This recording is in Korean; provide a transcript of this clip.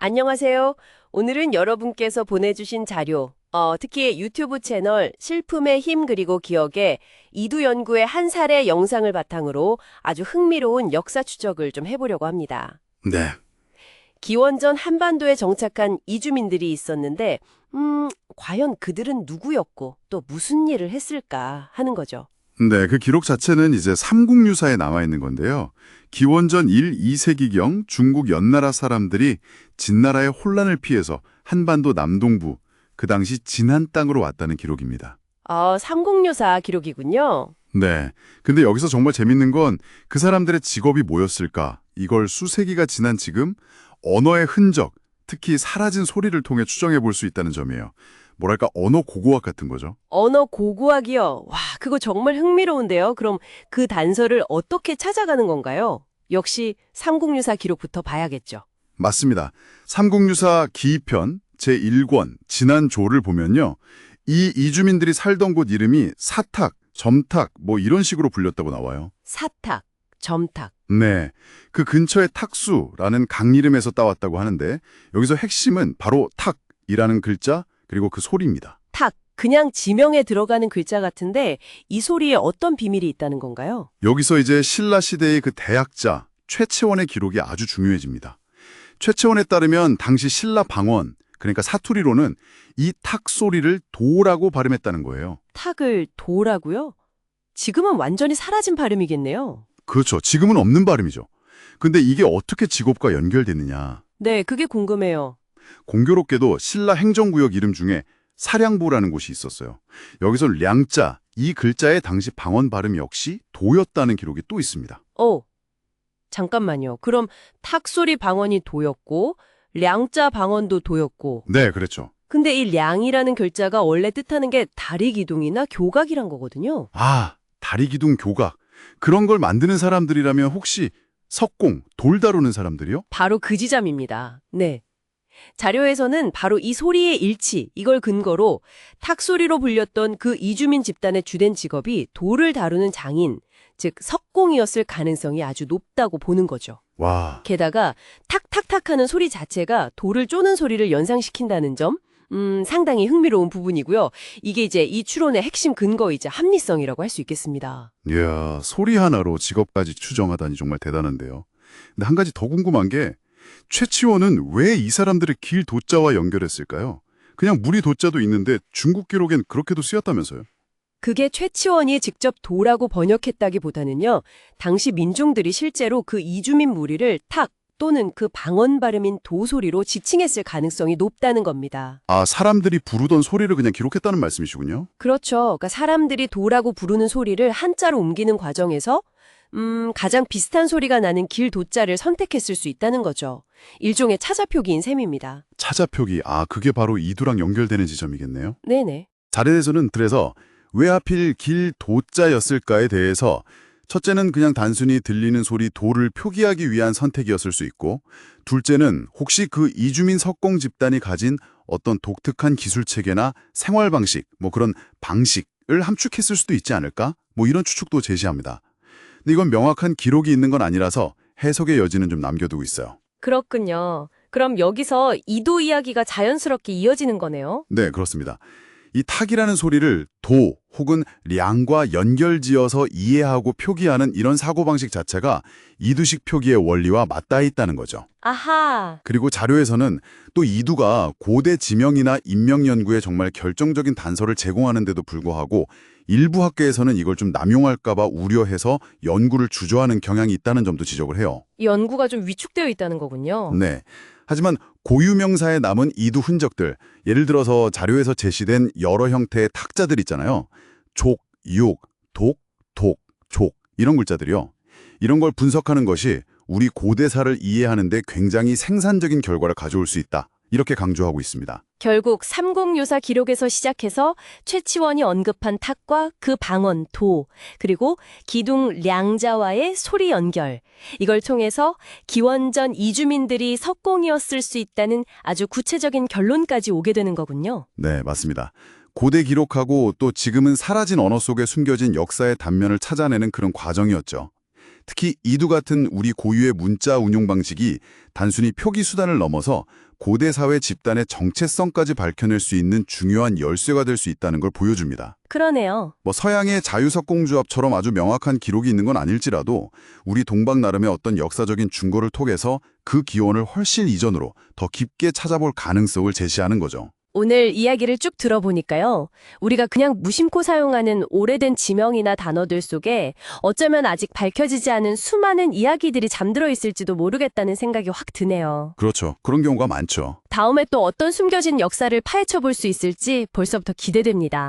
안녕하세요. 오늘은 여러분께서 보내주신 자료, 특히 유튜브 채널 실품의 힘 그리고 기억에 이두 연구의 한 사례 영상을 바탕으로 아주 흥미로운 역사 추적을 좀 해보려고 합니다. 네, 기원전 한반도에 정착한 이주민들이 있었는데, 과연 그들은 누구였고 또 무슨 일을 했을까 하는 거죠. 네, 그 기록 자체는 이제 삼국유사에 남아 있는 건데요. 기원전 1, 2세기경 중국 연나라 사람들이 진나라의 혼란을 피해서 한반도 남동부, 그 당시 진한 땅으로 왔다는 기록입니다. 삼국유사 기록이군요. 네, 근데 여기서 정말 재밌는 건 그 사람들의 직업이 뭐였을까? 이걸 수세기가 지난 지금 언어의 흔적, 특히 사라진 소리를 통해 추정해 볼 수 있다는 점이에요. 뭐랄까 언어 고고학 같은 거죠. 언어 고고학이요. 와, 그거 정말 흥미로운데요. 그럼 그 단서를 어떻게 찾아가는 건가요? 역시 삼국유사 기록부터 봐야겠죠. 맞습니다. 삼국유사 기편 제1권 진안조를 보면요. 이 이주민들이 살던 곳 이름이 사탁, 점탁 뭐 이런 식으로 불렸다고 나와요. 사탁, 점탁. 네, 그 근처의 탁수라는 강 이름에서 따왔다고 하는데 여기서 핵심은 바로 탁이라는 글자 그리고 그 소리입니다. 탁, 그냥 지명에 들어가는 글자 같은데 이 소리에 어떤 비밀이 있다는 건가요? 여기서 이제 신라 시대의 그 대학자 최채원의 기록이 아주 중요해집니다. 최채원에 따르면 당시 신라 방언, 그러니까 사투리로는 이 탁 소리를 도라고 발음했다는 거예요. 탁을 도라고요? 지금은 완전히 사라진 발음이겠네요. 그렇죠. 지금은 없는 발음이죠. 근데 이게 어떻게 직업과 연결됐느냐. 네, 그게 궁금해요. 공교롭게도 신라 행정구역 이름 중에 사량부라는 곳이 있었어요. 여기서 량자, 이 글자의 당시 방언 발음 역시 도였다는 기록이 또 있습니다. 잠깐만요. 그럼 탁소리 방언이 도였고 량자 방언도 도였고 네, 그랬죠. 근데 이 량이라는 글자가 원래 뜻하는 게 다리 기둥이나 교각이란 거거든요. 아, 다리기둥 교각. 그런 걸 만드는 사람들이라면 혹시 석공, 돌 다루는 사람들이요? 바로 그 지점입니다. 네. 자료에서는 바로 이 소리의 일치, 이걸 근거로 탁소리로 불렸던 그 이주민 집단의 주된 직업이 돌을 다루는 장인, 즉 석공이었을 가능성이 아주 높다고 보는 거죠. 와, 게다가 탁탁탁 하는 소리 자체가 돌을 쪼는 소리를 연상시킨다는 점, 상당히 흥미로운 부분이고요. 이게 이제 이 추론의 핵심 근거이자 합리성이라고 할 수 있겠습니다. 이야, 소리 하나로 직업까지 추정하다니 정말 대단한데요. 근데 한 가지 더 궁금한 게 최치원은 왜 이 사람들을 길 도자와 연결했을까요? 그냥 무리 도자도 있는데 중국 기록엔 그렇게도 쓰였다면서요? 그게 최치원이 직접 도라고 번역했다기보다는요. 당시 민중들이 실제로 그 이주민 무리를 탁 또는 그 방언 발음인 도 소리로 지칭했을 가능성이 높다는 겁니다. 아, 사람들이 부르던 소리를 그냥 기록했다는 말씀이시군요. 그렇죠. 그러니까 사람들이 도라고 부르는 소리를 한자로 옮기는 과정에서 가장 비슷한 소리가 나는 길 도자를 선택했을 수 있다는 거죠. 일종의 차자표기인 셈입니다. 차자표기, 아, 그게 바로 이두랑 연결되는 지점이겠네요. 네네. 자료에서는 그래서 왜 하필 길 도자였을까에 대해서 첫째는 그냥 단순히 들리는 소리 도를 표기하기 위한 선택이었을 수 있고, 둘째는 혹시 그 이주민 석공 집단이 가진 어떤 독특한 기술체계나 생활 방식, 뭐 그런 방식을 함축했을 수도 있지 않을까? 뭐 이런 추측도 제시합니다. 근데 이건 명확한 기록이 있는 건 아니라서 해석의 여지는 좀 남겨두고 있어요. 그렇군요. 그럼 여기서 이도 이야기가 자연스럽게 이어지는 거네요. 네, 그렇습니다. 이 탁이라는 소리를 도 혹은 량과 연결지어서 이해하고 표기하는 이런 사고방식 자체가 이두식 표기의 원리와 맞닿아 있다는 거죠. 아하. 그리고 자료에서는 또 이두가 고대 지명이나 인명 연구에 정말 결정적인 단서를 제공하는데도 불구하고 일부 학계에서는 이걸 좀 남용할까 봐 우려해서 연구를 주저하는 경향이 있다는 점도 지적을 해요. 연구가 좀 위축되어 있다는 거군요. 네. 하지만 고유명사에 남은 이두 흔적들, 예를 들어서 자료에서 제시된 여러 형태의 탁자들 있잖아요. 족, 육, 독, 족 이런 글자들이요. 이런 걸 분석하는 것이 우리 고대사를 이해하는 데 굉장히 생산적인 결과를 가져올 수 있다. 이렇게 강조하고 있습니다. 결국 삼국유사 기록에서 시작해서 최치원이 언급한 탁과 그 방언 도, 그리고 기둥 량자와의 소리 연결, 이걸 통해서 기원전 이주민들이 석공이었을 수 있다는 아주 구체적인 결론까지 오게 되는 거군요. 네, 맞습니다. 고대 기록하고 또 지금은 사라진 언어 속에 숨겨진 역사의 단면을 찾아내는 그런 과정이었죠. 특히 이두 같은 우리 고유의 문자 운용 방식이 단순히 표기 수단을 넘어서 고대 사회 집단의 정체성까지 밝혀낼 수 있는 중요한 열쇠가 될 수 있다는 걸 보여줍니다. 그러네요. 뭐 서양의 자유석공조합처럼 아주 명확한 기록이 있는 건 아닐지라도 우리 동방 나름의 어떤 역사적인 증거를 통해서 그 기원을 훨씬 이전으로 더 깊게 찾아볼 가능성을 제시하는 거죠. 오늘 이야기를 쭉 들어보니까요. 우리가 그냥 무심코 사용하는 오래된 지명이나 단어들 속에 어쩌면 아직 밝혀지지 않은 수많은 이야기들이 잠들어 있을지도 모르겠다는 생각이 확 드네요. 그렇죠. 그런 경우가 많죠. 다음에 또 어떤 숨겨진 역사를 파헤쳐 볼 수 있을지 벌써부터 기대됩니다.